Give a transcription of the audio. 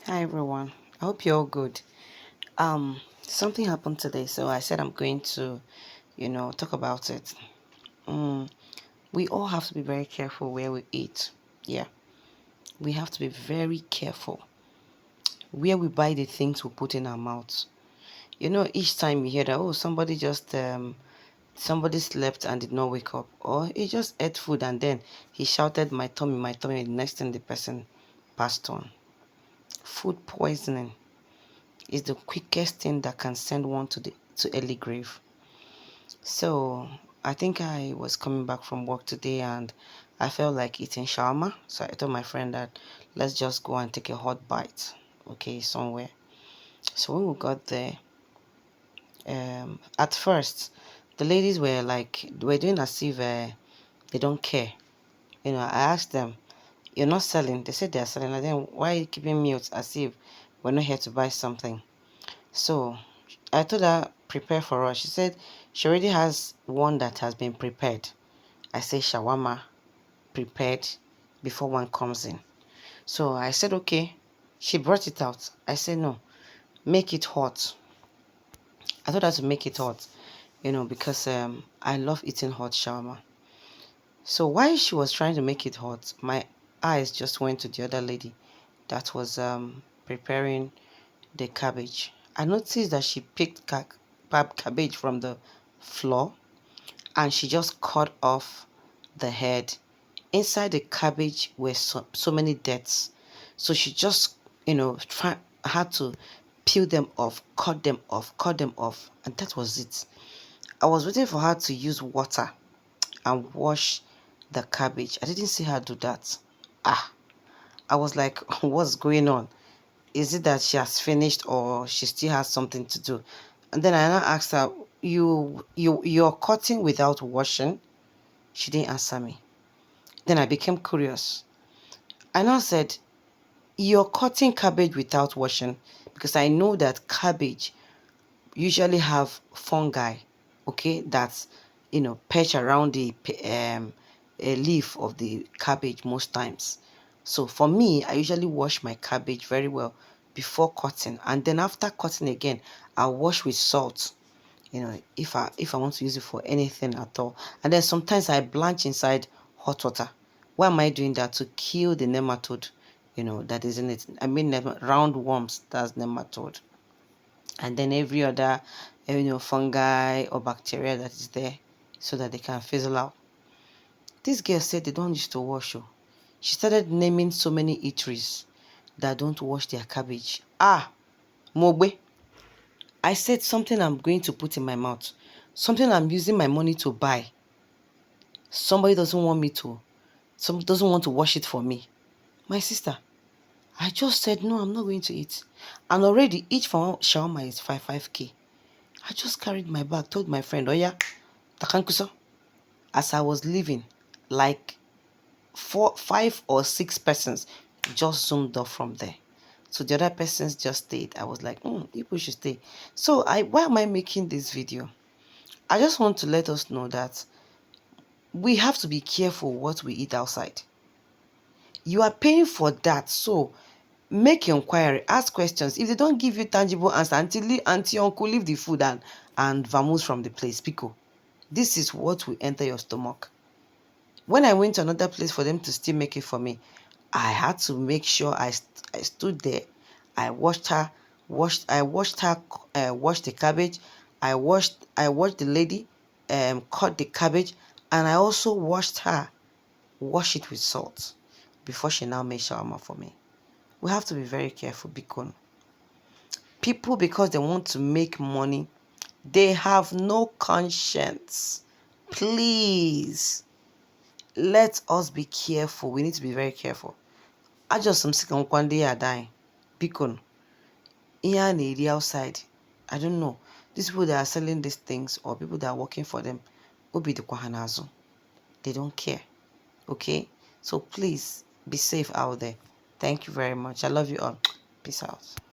Hi everyone. I hope you're all good. Something happened today, so I said I'm going to, talk about it. Mm, we all have to be very careful where we eat. Yeah, we have to be very careful where we buy the things we put in our mouths. Each time you hear that, oh, somebody slept and did not wake up, or he just ate food and then he shouted, my tummy. The next thing the person passed on. Food poisoning is the quickest thing that can send one to early grave. So I think I was coming back from work today and I felt like eating shawarma. So I told my friend that let's just go and take a hot bite, okay, somewhere. So when we got there, at first the ladies were like were doing as if they don't care. I asked them, "You're not selling?" They said they're selling. And then why are you keeping mute as if we're not here to buy something? So I told her, prepare for us. She said she already has one that has been prepared. I say shawarma prepared before one comes in. So I said, okay. She brought it out. I said, no, make it hot. I told her to make it hot, because I love eating hot shawarma. So while she was trying to make it hot, my eyes just went to the other lady that was preparing the cabbage. I noticed that she picked cabbage from the floor and she just cut off the head. Inside the cabbage were so many deaths. So she just, had to peel them off, cut them off. And that was it. I was waiting for her to use water and wash the cabbage. I didn't see her do that. I was like, what's going on? Is it that she has finished or she still has something to do? And then I now asked her, you're cutting without washing? She didn't answer me. Then I became curious. I now said, you're cutting cabbage without washing? Because I know that cabbage usually have fungi, okay, that's, perch around the leaf of the cabbage most times. So for me, I usually wash my cabbage very well before cutting. And then after cutting again, I'll wash with salt, if I want to use it for anything at all. And then sometimes I blanch inside hot water. Why am I doing that? To kill the nematode, that is in it. I mean, round worms, that's nematode. And then every other, fungi or bacteria that is there so that they can fizzle out. This girl said they don't used to wash. Oh. She started naming so many eateries that don't wash their cabbage. Mogbe. I said something I'm going to put in my mouth. Something I'm using my money to buy. Somebody doesn't want me to. Some doesn't want to wash it for me. My sister, I just said, no, I'm not going to eat. And already, each for one shawarma is 5k. I just carried my bag, told my friend, oh yeah, takankuso. As I was leaving, like 5 or 6 persons just zoomed off from there. So the other persons just stayed. I was like, people should stay. So why am I making this video? I just want to let us know that we have to be careful what we eat outside. You are paying for that, so make inquiry, ask questions. If they don't give you tangible answer, until uncle leave the food and vamoose from the place, pico. This is what will enter your stomach. When I went to another place for them to still make it for me, I had to make sure I stood there. I watched her wash the cabbage. I watched the lady cut the cabbage, and I also watched her wash it with salt before she now made shawarma for me. We have to be very careful because people, because they want to make money, they have no conscience. Please, let us be careful. We need to be very careful. I just some sick on one day are dying. Because here in the outside, I don't know. These people that are selling these things or people that are working for them, obi the kwahanazo. They don't care. Okay? So please be safe out there. Thank you very much. I love you all. Peace out.